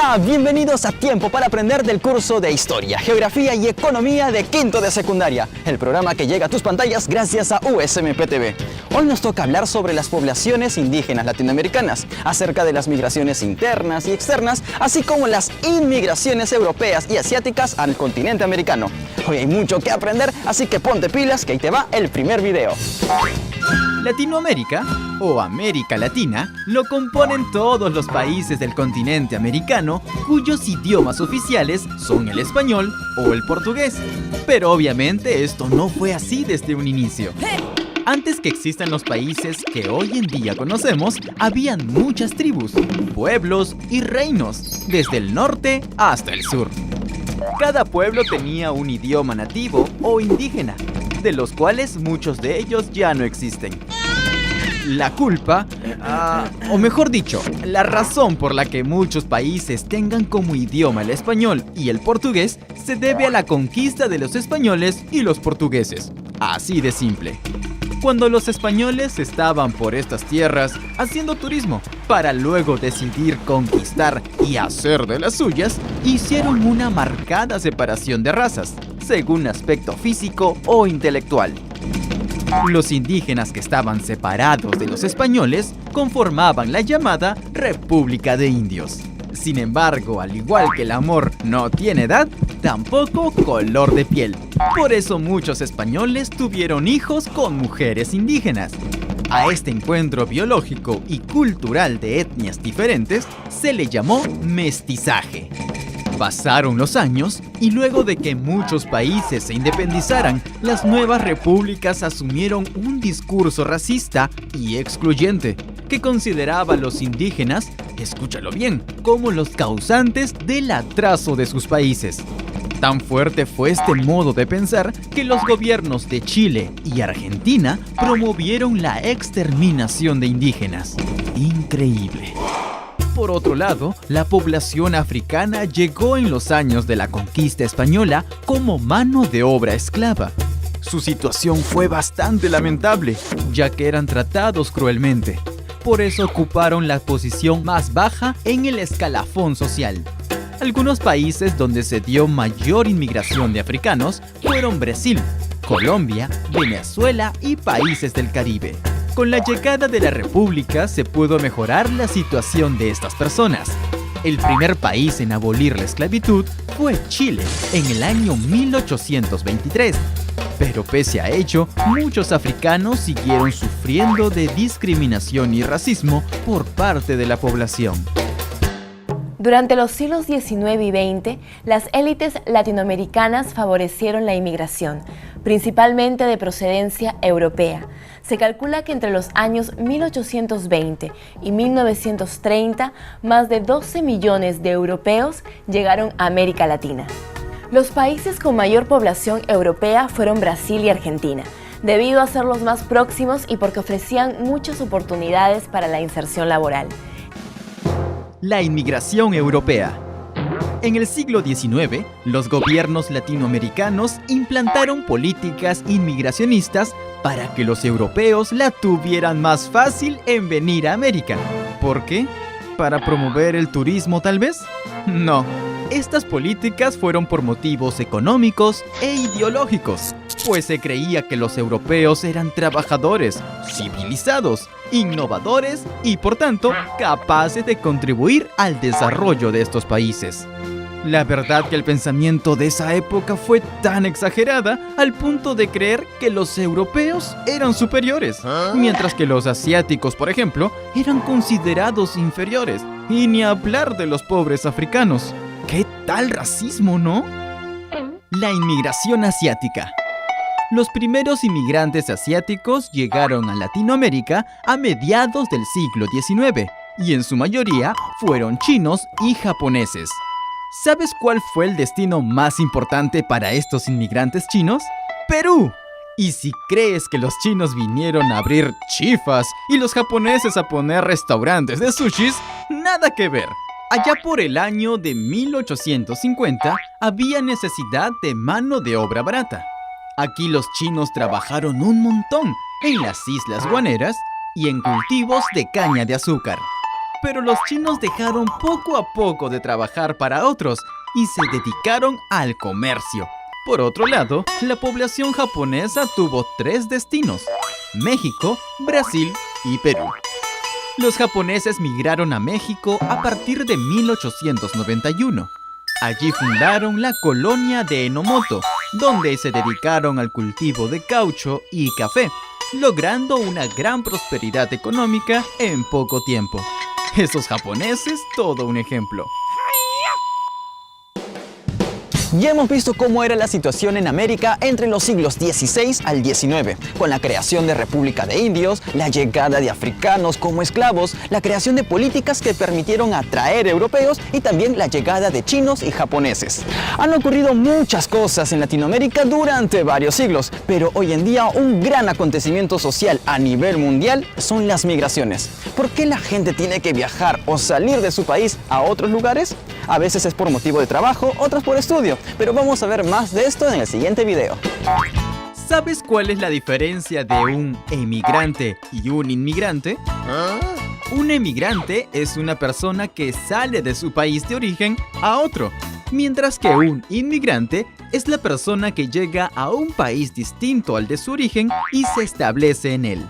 Hola, bienvenidos a Tiempo para Aprender del curso de Historia, Geografía y Economía de quinto de secundaria, el programa que llega a tus pantallas gracias a USMP TV. Hoy nos toca hablar sobre las poblaciones indígenas latinoamericanas, acerca de las migraciones internas y externas, así como las inmigraciones europeas y asiáticas al continente americano. Hoy hay mucho que aprender, así que ponte pilas que ahí te va el primer video. Latinoamérica, o América Latina, lo componen todos los países del continente americano cuyos idiomas oficiales son el español o el portugués. Pero obviamente esto no fue así desde un inicio. Antes que existan los países que hoy en día conocemos, habían muchas tribus, pueblos y reinos, desde el norte hasta el sur. Cada pueblo tenía un idioma nativo o indígena, de los cuales muchos de ellos ya no existen. La culpa, o mejor dicho, la razón por la que muchos países tengan como idioma el español y el portugués se debe a la conquista de los españoles y los portugueses. Así de simple. Cuando los españoles estaban por estas tierras haciendo turismo para luego decidir conquistar y hacer de las suyas, hicieron una marcada separación de razas, según aspecto físico o intelectual. Los indígenas que estaban separados de los españoles conformaban la llamada República de Indios. Sin embargo, al igual que el amor no tiene edad, tampoco color de piel. Por eso muchos españoles tuvieron hijos con mujeres indígenas. A este encuentro biológico y cultural de etnias diferentes se le llamó mestizaje. Pasaron los años y luego de que muchos países se independizaran, las nuevas repúblicas asumieron un discurso racista y excluyente que consideraba a los indígenas, escúchalo bien, como los causantes del atraso de sus países. Tan fuerte fue este modo de pensar que los gobiernos de Chile y Argentina promovieron la exterminación de indígenas. Increíble. Por otro lado, la población africana llegó en los años de la conquista española como mano de obra esclava. Su situación fue bastante lamentable, ya que eran tratados cruelmente. Por eso ocuparon la posición más baja en el escalafón social. Algunos países donde se dio mayor inmigración de africanos fueron Brasil, Colombia, Venezuela y países del Caribe. Con la llegada de la República se pudo mejorar la situación de estas personas. El primer país en abolir la esclavitud fue Chile, en el año 1823. Pero pese a ello, muchos africanos siguieron sufriendo de discriminación y racismo por parte de la población. Durante los siglos XIX y XX, las élites latinoamericanas favorecieron la inmigración, principalmente de procedencia europea. Se calcula que entre los años 1820 y 1930, más de 12 millones de europeos llegaron a América Latina. Los países con mayor población europea fueron Brasil y Argentina, debido a ser los más próximos y porque ofrecían muchas oportunidades para la inserción laboral. La inmigración europea. En el siglo XIX, los gobiernos latinoamericanos implantaron políticas inmigracionistas para que los europeos la tuvieran más fácil en venir a América. ¿Por qué? ¿Para promover el turismo tal vez? No. Estas políticas fueron por motivos económicos e ideológicos, pues se creía que los europeos eran trabajadores, civilizados, innovadores y por tanto capaces de contribuir al desarrollo de estos países. La verdad que el pensamiento de esa época fue tan exagerada al punto de creer que los europeos eran superiores, mientras que los asiáticos, por ejemplo, eran considerados inferiores, y ni hablar de los pobres africanos. ¿Qué tal racismo, no? La inmigración asiática. Los primeros inmigrantes asiáticos llegaron a Latinoamérica a mediados del siglo XIX, y en su mayoría fueron chinos y japoneses. ¿Sabes cuál fue el destino más importante para estos inmigrantes chinos? ¡Perú! Y si crees que los chinos vinieron a abrir chifas y los japoneses a poner restaurantes de sushis, nada que ver. Allá por el año de 1850 había necesidad de mano de obra barata. Aquí los chinos trabajaron un montón en las Islas Guaneras y en cultivos de caña de azúcar. Pero los chinos dejaron poco a poco de trabajar para otros y se dedicaron al comercio. Por otro lado, la población japonesa tuvo 3 destinos: México, Brasil y Perú. Los japoneses migraron a México a partir de 1891. Allí fundaron la colonia de Enomoto, donde se dedicaron al cultivo de caucho y café, logrando una gran prosperidad económica en poco tiempo. Esos japoneses, todo un ejemplo. Ya hemos visto cómo era la situación en América entre los siglos XVI al XIX, con la creación de República de Indios, la llegada de africanos como esclavos, la creación de políticas que permitieron atraer europeos y también la llegada de chinos y japoneses. Han ocurrido muchas cosas en Latinoamérica durante varios siglos, pero hoy en día un gran acontecimiento social a nivel mundial son las migraciones. ¿Por qué la gente tiene que viajar o salir de su país a otros lugares? A veces es por motivo de trabajo, otras por estudio, pero vamos a ver más de esto en el siguiente video. ¿Sabes cuál es la diferencia de un emigrante y un inmigrante? Un emigrante es una persona que sale de su país de origen a otro, mientras que un inmigrante es la persona que llega a un país distinto al de su origen y se establece en él.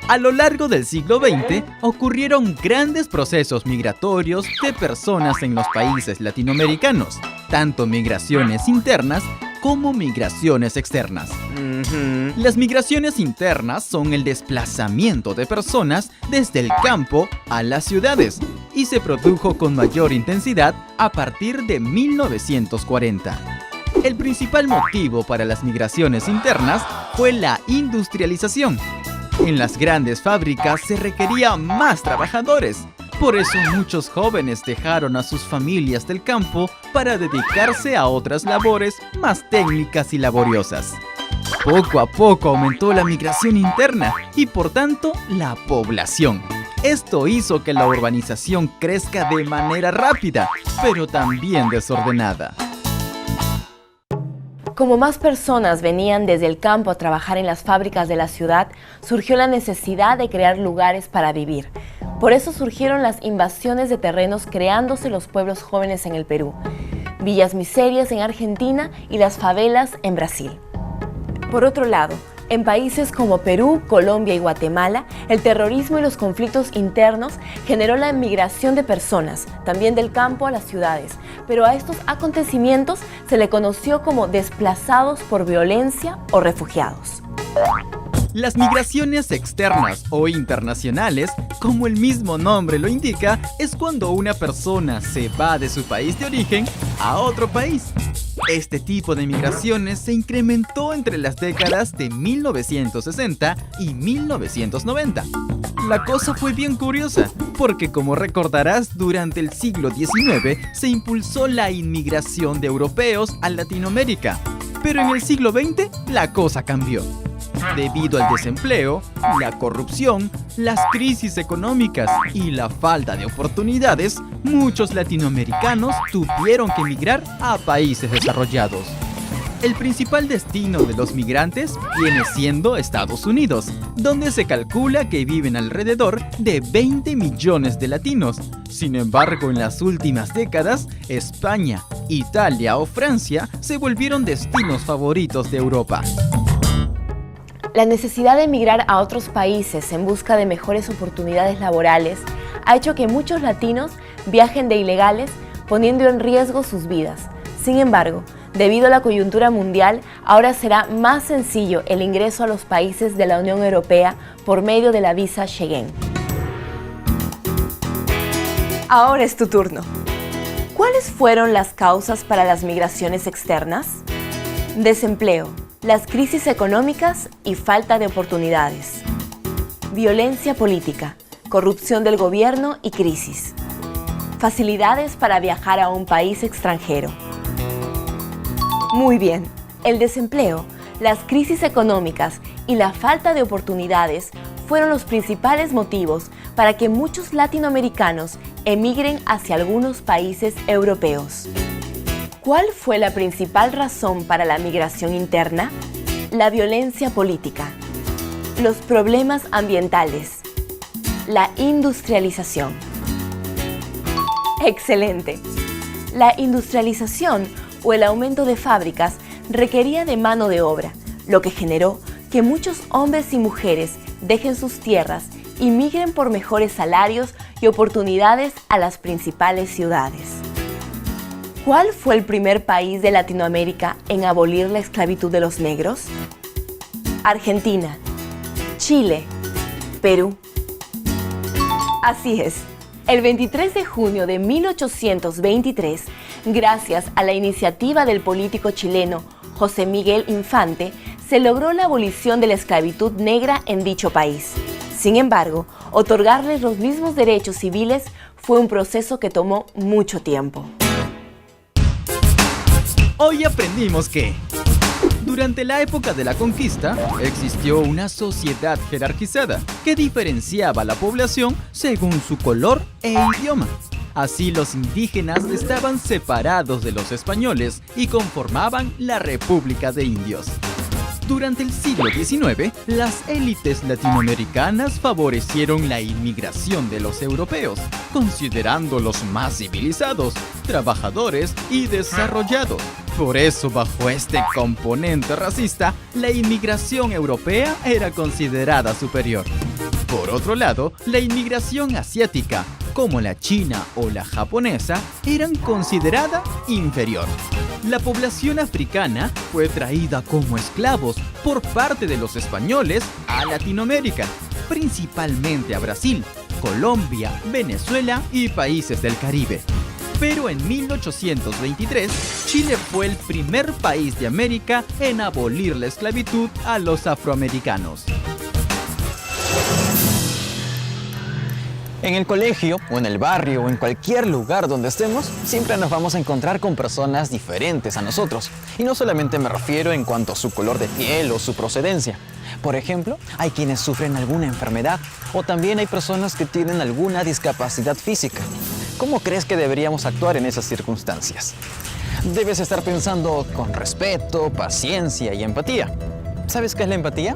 A lo largo del siglo XX ocurrieron grandes procesos migratorios de personas en los países latinoamericanos, tanto migraciones internas como migraciones externas. Las migraciones internas son el desplazamiento de personas desde el campo a las ciudades y se produjo con mayor intensidad a partir de 1940. El principal motivo para las migraciones internas fue la industrialización. En las grandes fábricas se requería más trabajadores. Por eso muchos jóvenes dejaron a sus familias del campo para dedicarse a otras labores más técnicas y laboriosas. Poco a poco aumentó la migración interna y por tanto la población. Esto hizo que la urbanización crezca de manera rápida, pero también desordenada. Como más personas venían desde el campo a trabajar en las fábricas de la ciudad, surgió la necesidad de crear lugares para vivir. Por eso surgieron las invasiones de terrenos, creándose los pueblos jóvenes en el Perú, villas miserias en Argentina y las favelas en Brasil. Por otro lado, en países como Perú, Colombia y Guatemala, el terrorismo y los conflictos internos generó la migración de personas, también del campo a las ciudades, pero a estos acontecimientos se le conoció como desplazados por violencia o refugiados. Las migraciones externas o internacionales, como el mismo nombre lo indica, es cuando una persona se va de su país de origen a otro país. Este tipo de migraciones se incrementó entre las décadas de 1960 y 1990. La cosa fue bien curiosa, porque como recordarás, durante el siglo XIX se impulsó la inmigración de europeos a Latinoamérica. Pero en el siglo XX la cosa cambió. Debido al desempleo, la corrupción, las crisis económicas y la falta de oportunidades, muchos latinoamericanos tuvieron que emigrar a países desarrollados. El principal destino de los migrantes viene siendo Estados Unidos, donde se calcula que viven alrededor de 20 millones de latinos. Sin embargo, en las últimas décadas, España, Italia o Francia se volvieron destinos favoritos de Europa. La necesidad de emigrar a otros países en busca de mejores oportunidades laborales ha hecho que muchos latinos viajen de ilegales, poniendo en riesgo sus vidas. Sin embargo, debido a la coyuntura mundial, ahora será más sencillo el ingreso a los países de la Unión Europea por medio de la visa Schengen. Ahora es tu turno. ¿Cuáles fueron las causas para las migraciones externas? Desempleo, las crisis económicas y falta de oportunidades. Violencia política, corrupción del gobierno y crisis. Facilidades para viajar a un país extranjero. Muy bien, el desempleo, las crisis económicas y la falta de oportunidades fueron los principales motivos para que muchos latinoamericanos emigren hacia algunos países europeos. ¿Cuál fue la principal razón para la migración interna? La violencia política, los problemas ambientales, la industrialización, Excelente. La industrialización o el aumento de fábricas requería de mano de obra, lo que generó que muchos hombres y mujeres dejen sus tierras y migren por mejores salarios y oportunidades a las principales ciudades. ¿Cuál fue el primer país de Latinoamérica en abolir la esclavitud de los negros? Argentina, Chile, Perú. Así es, el 23 de junio de 1823, gracias a la iniciativa del político chileno José Miguel Infante, se logró la abolición de la esclavitud negra en dicho país. Sin embargo, otorgarles los mismos derechos civiles fue un proceso que tomó mucho tiempo. Hoy aprendimos que durante la época de la conquista existió una sociedad jerarquizada que diferenciaba a la población según su color e idioma. Así los indígenas estaban separados de los españoles y conformaban la República de Indios. Durante el siglo XIX, las élites latinoamericanas favorecieron la inmigración de los europeos, considerándolos más civilizados, trabajadores y desarrollados. Por eso, bajo este componente racista, la inmigración europea era considerada superior. Por otro lado, la inmigración asiática, como la china o la japonesa, eran considerada inferior. La población africana fue traída como esclavos por parte de los españoles a Latinoamérica, principalmente a Brasil, Colombia, Venezuela y países del Caribe. Pero en 1823, Chile fue el primer país de América en abolir la esclavitud a los afroamericanos. En el colegio, o en el barrio, o en cualquier lugar donde estemos, siempre nos vamos a encontrar con personas diferentes a nosotros. Y no solamente me refiero en cuanto a su color de piel o su procedencia. Por ejemplo, hay quienes sufren alguna enfermedad, o también hay personas que tienen alguna discapacidad física. ¿Cómo crees que deberíamos actuar en esas circunstancias? Debes estar pensando con respeto, paciencia y empatía. ¿Sabes qué es la empatía?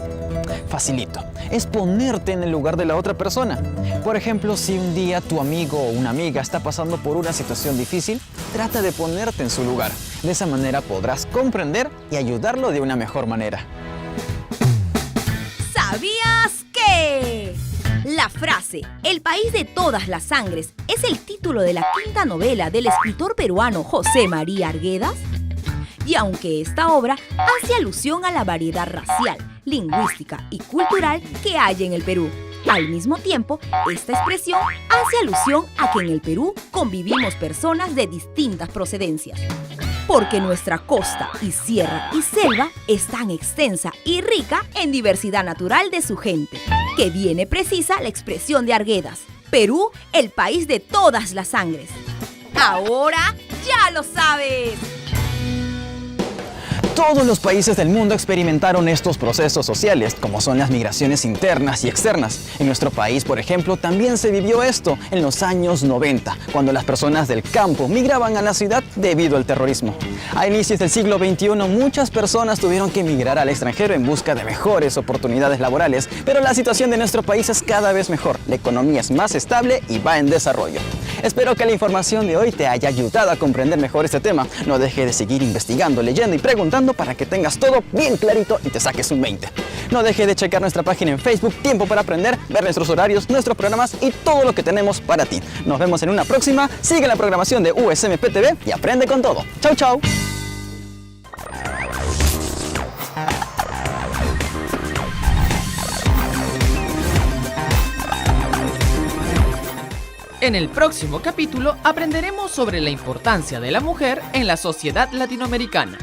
Facilito. Es ponerte en el lugar de la otra persona. Por ejemplo, si un día tu amigo o una amiga está pasando por una situación difícil, trata de ponerte en su lugar. De esa manera podrás comprender y ayudarlo de una mejor manera. ¿Sabías que? La frase "El país de todas las sangres" es el título de la quinta novela del escritor peruano José María Arguedas. Y aunque esta obra hace alusión a la variedad racial, lingüística y cultural que hay en el Perú, al mismo tiempo, esta expresión hace alusión a que en el Perú convivimos personas de distintas procedencias. Porque nuestra costa y sierra y selva es tan extensa y rica en diversidad natural de su gente, que viene precisa la expresión de Arguedas: Perú, el país de todas las sangres. Ahora ya lo sabes. Todos los países del mundo experimentaron estos procesos sociales, como son las migraciones internas y externas. En nuestro país, por ejemplo, también se vivió esto en los años 90, cuando las personas del campo migraban a la ciudad debido al terrorismo. A inicios del siglo XXI, muchas personas tuvieron que emigrar al extranjero en busca de mejores oportunidades laborales, pero la situación de nuestro país es cada vez mejor. La economía es más estable y va en desarrollo. Espero que la información de hoy te haya ayudado a comprender mejor este tema. No dejes de seguir investigando, leyendo y preguntando para que tengas todo bien clarito y te saques un 20. No dejes de checar nuestra página en Facebook, Tiempo para Aprender, ver nuestros horarios, nuestros programas y todo lo que tenemos para ti. Nos vemos en una próxima. Sigue la programación de USMP TV y aprende con todo. Chau, chau. En el próximo capítulo aprenderemos sobre la importancia de la mujer en la sociedad latinoamericana.